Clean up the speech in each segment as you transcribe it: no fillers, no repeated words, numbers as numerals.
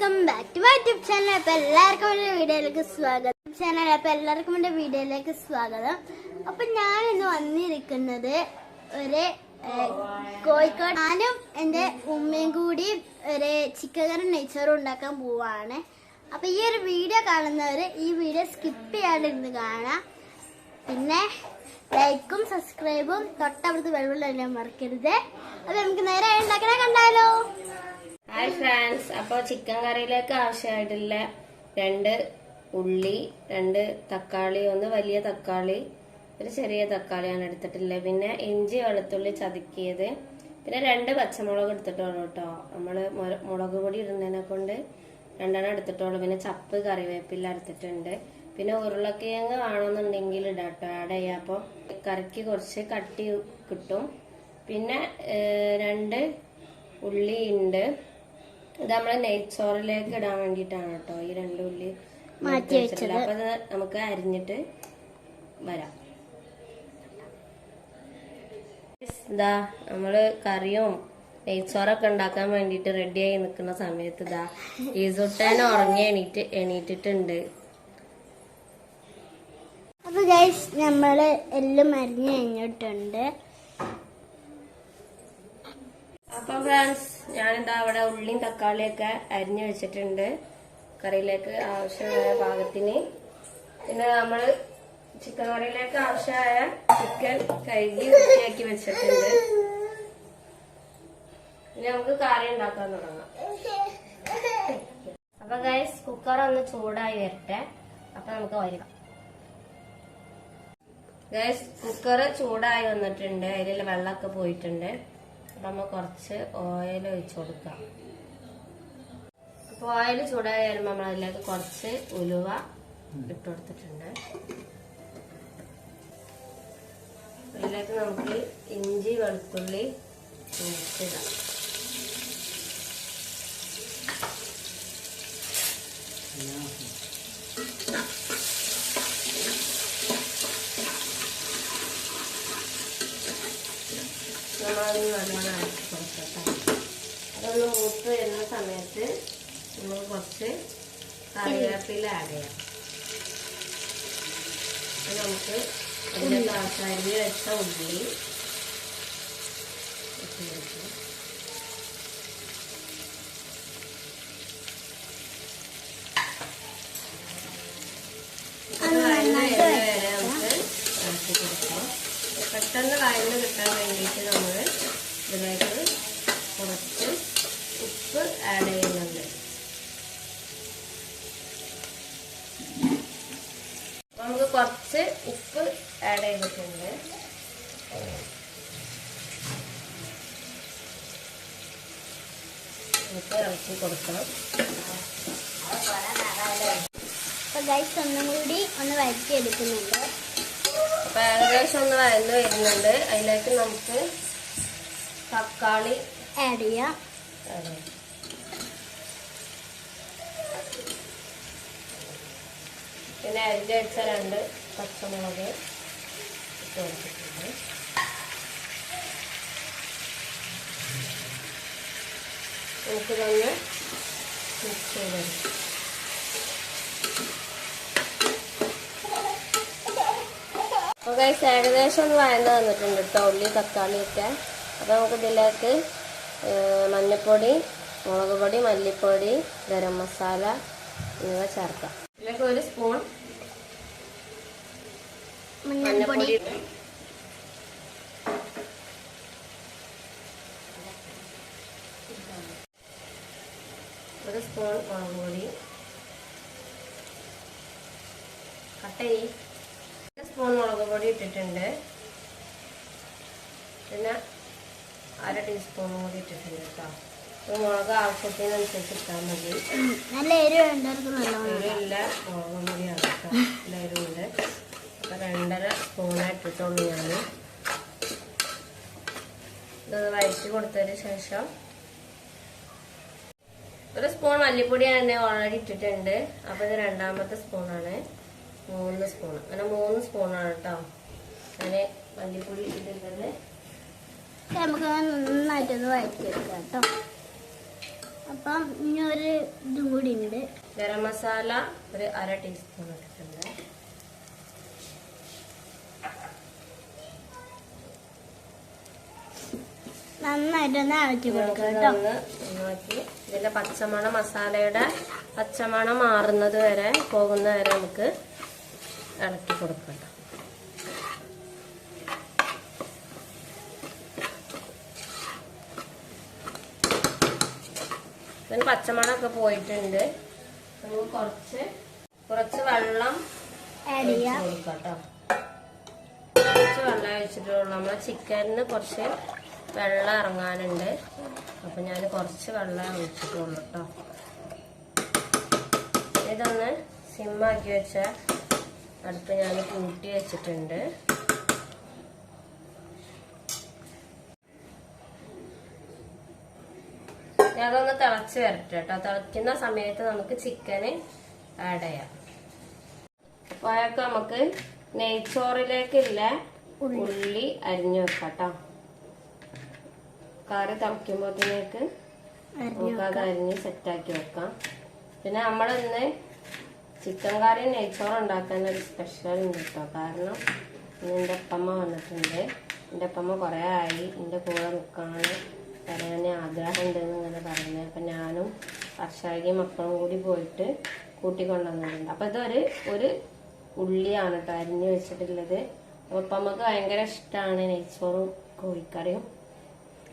Welcome back to my YouTube channel. അപ്പോൾ എല്ലാവർക്കും എൻ്റെ വീഡിയോയിലേക്ക് സ്വാഗതം. അപ്പോൾ ഞാൻ ഇന്ന് വന്നിരിക്കുന്നത് ഒരു കോഴിക്കോട്, ഞാനും എൻ്റെ ഉമ്മയും കൂടി ഒരു ചിക്കൻ കറി നെയ്ച്ചോറും ഉണ്ടാക്കാൻ പോവാണ്. അപ്പോൾ ഈ ഒരു വീഡിയോ കാണുന്നവർ ഈ വീഡിയോ സ്കിപ്പ് ചെയ്യാണ്ടിരുന്ന് കാണാം. പിന്നെ ലൈക്കും സബ്സ്ക്രൈബും തൊട്ടടുത്ത് വെള്ളം മറക്കരുത്. അപ്പോൾ നമുക്ക് നേരെ ഉണ്ടാക്കണേ കണ്ടാലോ. ഹായ് ഫ്രണ്ട്സ്, അപ്പോൾ ചിക്കൻ കറിയിലേക്ക് ആവശ്യമായിട്ടുള്ള 2 ഉള്ളി, 2 തക്കാളി, 1 വലിയ തക്കാളി, ഒരു ചെറിയ തക്കാളിയാണ് എടുത്തിട്ടുള്ളത്. പിന്നെ ഇഞ്ചി വെളുത്തുള്ളി ചതുക്കിയത്, പിന്നെ 2 പച്ചമുളക് എടുത്തിട്ടുള്ളൂ കേട്ടോ. നമ്മൾ മുളക് പൊടി ഇടുന്നതിനെ കൊണ്ട് 2 എടുത്തിട്ടുള്ളൂ. പിന്നെ ചപ്പ് കറിവേപ്പില എടുത്തിട്ടുണ്ട്. പിന്നെ ഉരുളക്കിഴങ്ങ് വേണമെന്നുണ്ടെങ്കിൽ ഇടാട്ടോ, ആഡ് ചെയ്യാം. അപ്പോൾ കറിക്ക് കുറച്ച് കട്ടി കിട്ടും. പിന്നെ 2 ഉള്ളി ഉണ്ട്. ഇത് നമ്മള് നെയ്ച്ചോറിലേക്ക് ഇടാൻ വേണ്ടിട്ടാണ് കേട്ടോ ഈ 2 ഉള്ളി മാറ്റി വെച്ചത്. അപ്പൊ അത് നമുക്ക് അരിഞ്ഞിട്ട് വരാം. ഇതാ നമ്മള് കറിയും നെയ്ച്ചോറൊക്കെ ഉണ്ടാക്കാൻ വേണ്ടിട്ട് റെഡിയായി നിൽക്കുന്ന സമയത്ത് ഇതാ ഈസുട്ടൻ ഉറങ്ങി എണീറ്റിട്ടുണ്ട്. അപ്പൊ ഗൈസ് നമ്മള് എല്ലാം അരിഞ്ഞു കഴിഞ്ഞിട്ടുണ്ട്. അപ്പൊ ഫ്രണ്ട്സ്, ഞാനിതാ അവിടെ ഉള്ളിയും തക്കാളിയൊക്കെ അരിഞ്ഞു വെച്ചിട്ടുണ്ട് കറിയിലേക്ക് ആവശ്യമായ പാകത്തിന്. പിന്നെ നമ്മള് ചിക്കൻ കറിയിലേക്ക് ആവശ്യമായ ചിക്കൻ കഴുകി വൃത്തിയാക്കി വെച്ചിട്ടുണ്ട്. ഇനി നമുക്ക് കറി ഉണ്ടാക്കാൻ തുടങ്ങാം. അപ്പൊ ഗൈസ്, കുക്കർ ഒന്ന് ചൂടായി വരട്ടെ. അപ്പൊ നമുക്ക് വരാം. ഗൈസ്, കുക്കർ ചൂടായി വന്നിട്ടുണ്ട്. അതിലുള്ള വെള്ളമൊക്കെ പോയിട്ടുണ്ട്. നമ്മൾ കുറച്ച് ഓയിൽ ഒഴിച്ചു കൊടുക്കാം. അപ്പോൾ ഓയിൽ ചൂടായി വരുമ്പോൾ നമ്മൾ അതിലേക്ക് കുറച്ച് ഉലുവ ഇട്ട് കൊടുത്തിട്ടുണ്ട്. അതിലേക്ക് നമുക്ക് ഇഞ്ചി വെളുത്തുള്ളി ഇടാം. നമ്മളത് നല്ലോണം അരച്ച് കൊടുക്കട്ടെ. അതൊന്ന് മൂത്ത് വരുന്ന സമയത്ത് നമ്മൾ കുറച്ച് കറിവേപ്പില ആഡ് ചെയ്യാം. നമുക്ക് അതിൻ്റെ അരിഞ്ഞ് വെച്ച ഉള്ളി ഇട്ട് കൊടുക്കാം. പെട്ടെന്ന് വഴന്ന് കിട്ടാൻ വേണ്ടിയിട്ട് നമ്മൾ ഇതിലേക്ക് കുറച്ച് ഉപ്പ് ആഡ് ചെയ്യുന്നുണ്ട്. നമുക്ക് കുറച്ച് ഉപ്പ് ആഡ് ചെയ്തിട്ടുണ്ട്. നമുക്ക് ഇറക്കി കൊടുക്കണം. ഒന്നും കൂടി ഒന്ന് വഴറ്റി എടുക്കുന്നുണ്ട്. അപ്പൊ ഏകദേശം ഒന്ന് വഴന്ന് വരുന്നുണ്ട്. അതിലേക്ക് നമുക്ക് തക്കാളി ആഡ് ചെയ്യാം. പിന്നെ അരിഞ്ഞ് വെച്ച 2 പച്ചമുളക് ഇട്ട് കൊടുത്തിട്ടുണ്ട്. നമുക്കിതൊന്ന് മിക്സ് ചെയ്തെടുക്കാം. അപ്പോൾ ഗൈസ്, ഏകദേശം ഒന്ന് വഴന്ന് വന്നിട്ടുണ്ട് കേട്ടോ ഉള്ളി തക്കാളിയൊക്കെ. അപ്പോൾ നമുക്ക് ഇതിലേക്ക് മഞ്ഞൾപ്പൊടി, മുളക് പൊടി, മല്ലിപ്പൊടി, ഗരം മസാല എന്നിവ ചേർക്കാം. ഇതിലേക്ക് 1 സ്പൂൺ മഞ്ഞൾപ്പൊടി, 1 സ്പൂൺ മുളക് പൊടി, 1 സ്പൂൺ മുളക് പൊടി ഇട്ടിട്ടുണ്ട്. പിന്നെ 1/2 ടീസ്പൂൺ കൂടി ഇട്ടിട്ടുണ്ട് കേട്ടോ. മുളക് ആവശ്യത്തിനനുസരിച്ച് ഇട്ടാൽ മതി. നല്ല എരിവില്ല മുളക് പൊടിയാണ് കേട്ടോ, നല്ല എരിവുണ്ട്. അപ്പം 2.5 സ്പൂണേ ഇട്ടിട്ടുള്ളൂ ഞാൻ. ഇത് വഴറ്റി കൊടുത്തതിന് ശേഷം 1 സ്പൂൺ മല്ലിപ്പൊടി തന്നെ ഓൾറെഡി ഇട്ടിട്ടുണ്ട്. അപ്പോൾ ഇത് 2ാമത്തെ സ്പൂണാണ്. 3 സ്പൂൺ, അങ്ങനെ 3 സ്പൂണാണ് കേട്ടോ അങ്ങനെ മല്ലിപ്പൊടി ഇട്ടിട്ടുള്ളത്. നമുക്ക് നന്നായിട്ടൊന്ന് വഴറ്റി എടുക്കാം കേട്ടോ. അപ്പം ഇനി ഒരു ഇതും കൂടി ഉണ്ട്. ഗരം മസാല ഒരു 1/2 ടീസ്പൂൺ ഇട്ടിട്ടുണ്ട്. നന്നായിട്ടൊന്ന് ഇളക്കി കൊടുക്കാം കേട്ടോ. നന്നാക്കി ഇതിന്റെ പച്ചമണം, മസാലയുടെ പച്ചമണം മാറുന്നത് വരെ, പോകുന്ന വരെ നമുക്ക് ഇളക്കി കൊടുക്കാം. ഇതിന് പച്ചമണമൊക്കെ പോയിട്ടുണ്ട്. നമുക്ക് കുറച്ച് വെള്ളം ആഡ് ചെയ്യാം കേട്ടോ. കുറച്ച് വെള്ളം ഒഴിച്ചിട്ടുള്ളൂ. നമ്മളെ ചിക്കനിന് കുറച്ച് വെള്ളം ഇറങ്ങാനുണ്ട്. അപ്പൊ ഞാൻ കുറച്ച് വെള്ളം ഒഴിച്ചിട്ടുള്ളൂ കേട്ടോ. ഇതൊന്ന് സിമ്മാക്കി വെച്ച അടുപ്പ് ഞാൻ കൂട്ടി വെച്ചിട്ടുണ്ട്. അതൊന്ന് തിളച്ച് വരട്ടെ കേട്ടോ. തിളയ്ക്കുന്ന സമയത്ത് നമുക്ക് ചിക്കന് ആഡ് ചെയ്യാം. അപ്പോഴൊക്കെ നമുക്ക് നെയ്ച്ചോറിലേക്കില്ല ഉള്ളി അരിഞ്ഞു വെക്കാം കേട്ടോ. കറി തിളയ്ക്കുമ്പോഴത്തേക്ക് നമുക്ക് അത് അരിഞ്ഞ് സെറ്റാക്കി വെക്കാം. പിന്നെ നമ്മളിന്ന് ചിക്കൻ കറി നെയ്ച്ചോറ് ഉണ്ടാക്കാൻ ഒരു സ്പെഷ്യൽ ഉണ്ട് കേട്ടോ. കാരണം ഇന്ന് എൻ്റെ അപ്പമ്മ വന്നിട്ടുണ്ട്. എൻ്റെ അപ്പമ്മ കുറേ ആയി എൻ്റെ കൂടെ നിൽക്കാണ് പറയാൻ ആഗ്രഹം ഉണ്ടെന്ന് ഇങ്ങനെ പറയുന്നത്. അപ്പം ഞാനും വർഷായികയും മക്കളും കൂടി പോയിട്ട് കൂട്ടിക്കൊണ്ടുവന്നിട്ടുണ്ട്. അപ്പം ഒരു ഉള്ളിയാണ് കേട്ടോ അരിഞ്ഞ് വെച്ചിട്ടുള്ളത്. അപ്പം നമുക്ക് ഭയങ്കര ഇഷ്ടമാണ് നെയ്ച്ചോറും കോഴിക്കറിയും.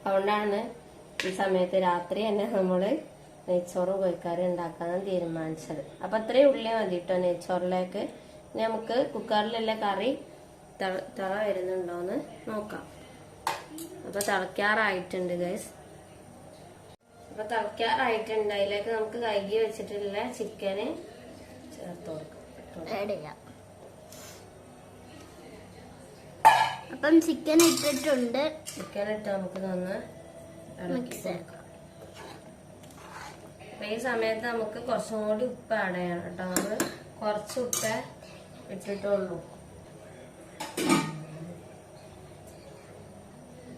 അതുകൊണ്ടാണ് ഈ സമയത്ത് രാത്രി തന്നെ നമ്മൾ നെയ്ച്ചോറും കോഴിക്കറിയും ഉണ്ടാക്കാൻ തീരുമാനിച്ചത്. അപ്പം അത്രയും ഉള്ളി മതി കേട്ടോ നെയ്ച്ചോറിലേക്ക്. ഇനി നമുക്ക് കുക്കറിലുള്ള കറി തിള വരുന്നുണ്ടോയെന്ന് നോക്കാം. അപ്പൊ തിളയ്ക്കാറായിട്ടുണ്ട് ഗൈസ്. അപ്പൊ തിളയ്ക്കാറായിട്ടുണ്ട്. അതിലേക്ക് നമുക്ക് കഴുകി വെച്ചിട്ടുള്ള ചിക്കന് ചേർത്ത് കൊടുക്കാം. അപ്പം ചിക്കൻ ഇട്ടിട്ടുണ്ട്. ചിക്കൻ ഇട്ട് നമുക്ക് ഇതൊന്ന് ഇളക്കി കൊടുക്കാം. അപ്പൊ ഈ സമയത്ത് നമുക്ക് കുറച്ചും കൂടി ഉപ്പ് ആഡ് ചെയ്യണം കേട്ടോ. നമ്മള് കുറച്ച് ഉപ്പ് ഇട്ടിട്ടുള്ളൂ.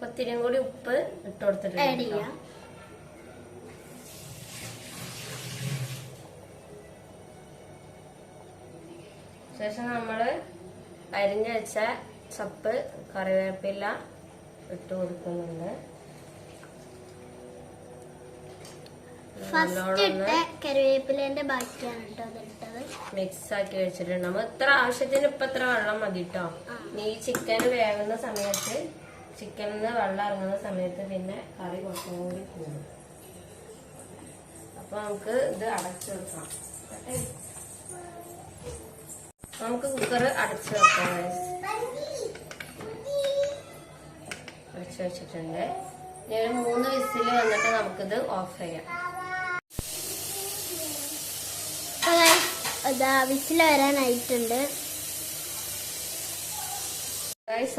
ഒത്തിരിയും കൂടി ഉപ്പ് ഇട്ട് കൊടുത്തിട്ടുണ്ട്. ശേഷം നമ്മള് അരിഞ്ഞു വെച്ച ചപ്പ് കറിവേപ്പില ഇട്ട് കൊടുക്കുന്നുണ്ട്. കറിവേപ്പിലേന്റെ ബാക്കിയാണ് കേട്ടോ അതിട്ടത്. മിക്സ് ആക്കി വെച്ചിട്ടുണ്ട്. നമ്മൾ ഇത്ര ആവശ്യത്തിന് ഇപ്പൊ ഇത്ര വെള്ളം മതി കേട്ടോ. ഈ ചിക്കൻ വേകുന്ന സമയത്ത്, ചിക്കനിൽ നിന്ന് വെള്ളം ഇറങ്ങുന്ന സമയത്ത് പിന്നെ കറി കുറച്ചും കൂടി കൂടും. അപ്പൊ നമുക്ക് ഇത് അടച്ചു വെക്കാം. നമുക്ക് കുക്കർ അടച്ചു വെക്കാം. അടച്ചു വെച്ചിട്ടുണ്ട്. ഇനി ഒരു 3 വിസിൽ വന്നിട്ട് നമുക്കിത് ഓഫ് ചെയ്യാം. വിസിൽ വരാനായിട്ടുണ്ട്.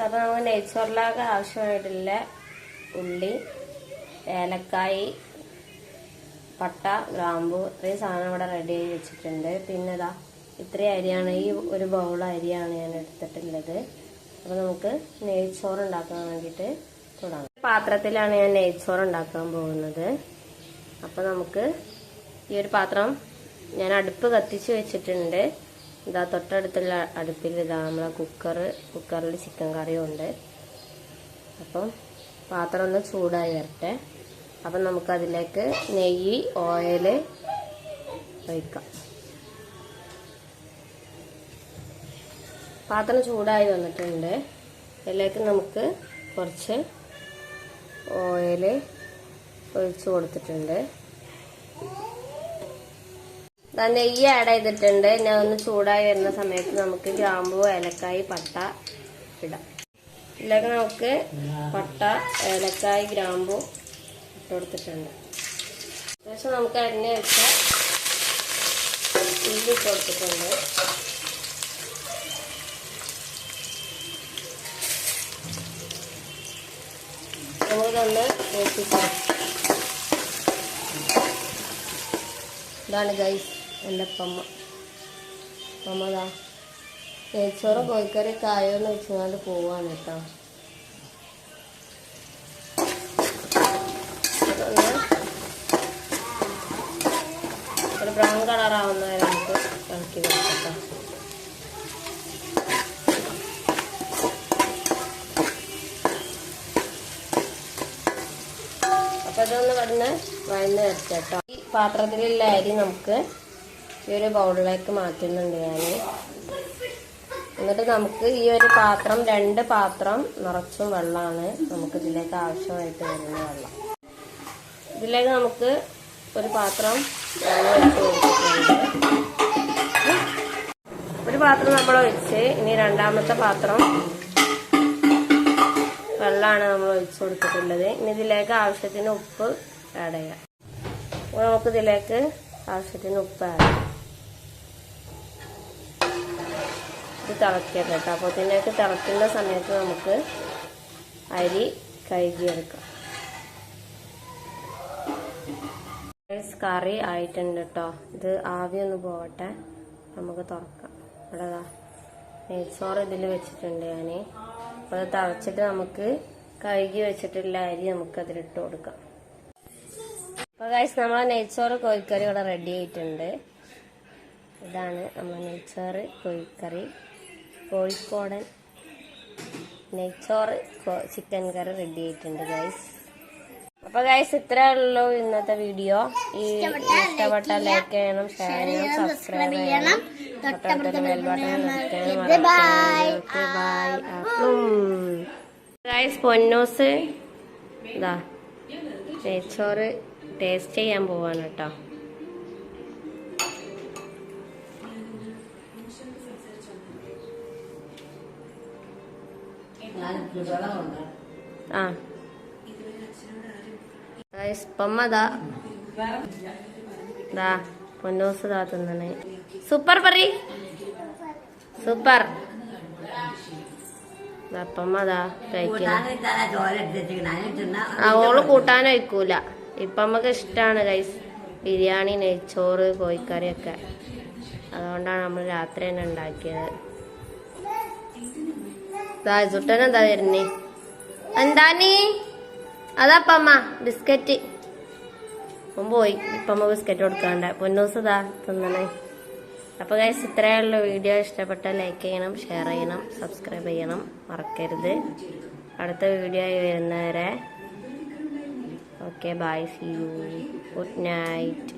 അപ്പൊ നമുക്ക് നെയ്ച്ചോറിലാകെ ആവശ്യമായിട്ടുള്ള ഉള്ളി, ഏലക്കായി, പട്ട, ഗ്രാമ്പു ഇത്രയും സാധനം ഇവിടെ റെഡി ആയി വെച്ചിട്ടുണ്ട്. പിന്നെ ഇതാ ഇത്രയും അരിയാണ്, ഈ ഒരു ബൗൾ അരിയാണ് ഞാൻ എടുത്തിട്ടുള്ളത്. അപ്പൊ നമുക്ക് നെയ്ച്ചോറ് ഉണ്ടാക്കാൻ വേണ്ടിയിട്ട് തുടങ്ങാം. പാത്രത്തിലാണ് ഞാൻ നെയ്ച്ചോറ് ഉണ്ടാക്കാൻ പോകുന്നത്. അപ്പൊ നമുക്ക് ഈ ഒരു പാത്രം ഞാൻ അടുപ്പ് കത്തിച്ച് വെച്ചിട്ടുണ്ട്. ഇതാ തൊട്ടടുത്തുള്ള അടുപ്പിൽ ഇതാ നമ്മളെ കുക്കറിൽ ചിക്കൻ കറിയും ഉണ്ട്. അപ്പം പാത്രം ഒന്ന് ചൂടായി വരട്ടെ. അപ്പം നമുക്കതിലേക്ക് നെയ്യ്, ഓയില് ഒഴിക്കാം. പാത്രം ചൂടായി വന്നിട്ടുണ്ട്. ഇതിലേക്ക് നമുക്ക് കുറച്ച് ഓയില് ഒഴിച്ചു കൊടുത്തിട്ടുണ്ട്. നെയ്യ് ആഡ് ചെയ്തിട്ടുണ്ട്. ഞാൻ ഒന്ന് ചൂടായി വരുന്ന സമയത്ത് നമുക്ക് ഗ്രാമ്പൂ, ഏലക്കായി, പട്ട ഇടാം. ഇതിലേക്ക് നമുക്ക് പട്ട, ഏലക്കായി, ഗ്രാമ്പൂ ഇട്ട് കൊടുത്തിട്ടുണ്ട്. ശേഷം നമുക്ക് അരിഞ്ഞ് വെച്ച ഉള്ളി ഇട്ട് കൊടുത്തിട്ടുണ്ട്. നമുക്കിതൊന്ന് നോക്കിക്കാം. ഇതാണ് ഗൈസ് എൻ്റെ അപ്പമ്മതാ നെയ്ച്ചോറും കോഴിക്കറി കായോന്ന് വെച്ചുകൊണ്ട് പോവാണ് കേട്ടോ. അതൊന്ന് ഒരു ബ്രൗൺ കളർ ആവുന്ന വരെ നമുക്ക് ഇളക്കി കൊടുക്കാം. അപ്പൊ അതൊന്ന് ഇവിടുന്ന് വഴന്ന് വെച്ചേട്ടോ. ഈ പാത്രത്തിലുള്ള അരി നമുക്ക് ഈ ഒരു ബൗളിലേക്ക് മാറ്റുന്നുണ്ട് ഞാൻ. എന്നിട്ട് നമുക്ക് ഈ ഒരു പാത്രം 2 പാത്രം നിറച്ചും വെള്ളമാണ് നമുക്ക് ഇതിലേക്ക് ആവശ്യമായിട്ട് വരുന്ന വെള്ളം. ഇതിലേക്ക് നമുക്ക് ഒരു പാത്രം വെള്ളം ഒഴിച്ച് കൊടുത്തിട്ടുണ്ട്. ഒരു പാത്രം നമ്മൾ ഒഴിച്ച് ഇനി രണ്ടാമത്തെ പാത്രം വെള്ളമാണ് നമ്മൾ ഒഴിച്ചു കൊടുത്തിട്ടുള്ളത്. ഇനി ഇതിലേക്ക് ആവശ്യത്തിന് ഉപ്പ് ആഡ് ചെയ്യാം. അപ്പോൾ നമുക്ക് ഇതിലേക്ക് ആവശ്യത്തിന് ഉപ്പ് ആഡ് ചെയ്യാം. ഇത് തിളക്കട്ടെ കേട്ടോ. അപ്പോൾ ഇതിലേക്ക് തിളക്കുന്ന സമയത്ത് നമുക്ക് അരി കഴുകിയെടുക്കാം. കറി ആയിട്ടുണ്ട് കേട്ടോ. ഇത് ആവി ഒന്ന് പോവട്ടെ, നമുക്ക് തുറക്കാം. ഇവിടെ നെയ്ച്ചോറ് ഇതിൽ വെച്ചിട്ടുണ്ട് ഞാൻ. അപ്പോൾ അത് തിളച്ചിട്ട് നമുക്ക് കഴുകി വെച്ചിട്ടുള്ള അരി നമുക്ക് അതിലിട്ട് കൊടുക്കാം. അപ്പോൾ ഗൈസ് നമ്മളെ നെയ്ച്ചോറ് കോഴിക്കറി ഇവിടെ റെഡി ആയിട്ടുണ്ട്. ഇതാണ് നമ്മളെ നെയ്ച്ചോറ് കോഴിക്കറി, കോഴിക്കോടൻ നെയ്ച്ചോറ് ചിക്കൻ കറി റെഡി ആയിട്ടുണ്ട് ഗൈസ്. അപ്പൊ ഗൈസ് ഇത്രേ ഉള്ളൂ ഇന്നത്തെ വീഡിയോ. ഈ ഇഷ്ടപ്പെട്ട ലൈക്ക് ചെയ്യണം, ഷെയർ ചെയ്യണം, സബ്സ്ക്രൈബ് ചെയ്യണം, തൊട്ടടുത്തുള്ള bell button ഞെക്കണം. By. Guys Ponnoos ഇതാ നെയ്ച്ചോറ് ടേസ്റ്റ് ചെയ്യാൻ പോവാണ് കേട്ടോ. ആ ഇപ്പമ്മതാ പൊന്നൂസ് താ തിന്നണേ. സൂപ്പർ പറ സൂപ്പർ. ഇപ്പമ്മതാ കഴിക്കുന്ന. ഓള് കൂട്ടാൻ കഴിക്കൂല. ഇപ്പമ്മക്ക് ഇഷ്ടാണ് ഗൈസ് ബിരിയാണി, നെയ്ച്ചോറ്, കോഴിക്കറിയൊക്കെ. അതുകൊണ്ടാണ് നമ്മൾ രാത്രി തന്നെ ഉണ്ടാക്കിയത്. ചുട്ടനെന്താ വരുന്നേ? എന്താ നീ? അതപ്പമ്മ ബിസ്ക്കറ്റ് പോയി. ഇപ്പമ്മ ബിസ്ക്കറ്റ് കൊടുക്കാണ്ട. പൊന്നൂസ് ഇതാ തിന്നണേ. അപ്പൊ ഗൈസ് ഇത്രയുള്ള വീഡിയോ. ഇഷ്ടപ്പെട്ട ലൈക്ക് ചെയ്യണം, ഷെയർ ചെയ്യണം, സബ്സ്ക്രൈബ് ചെയ്യണം മറക്കരുത്. അടുത്ത വീഡിയോ ആയി വരുന്നവരെ okay bye, see you, good night.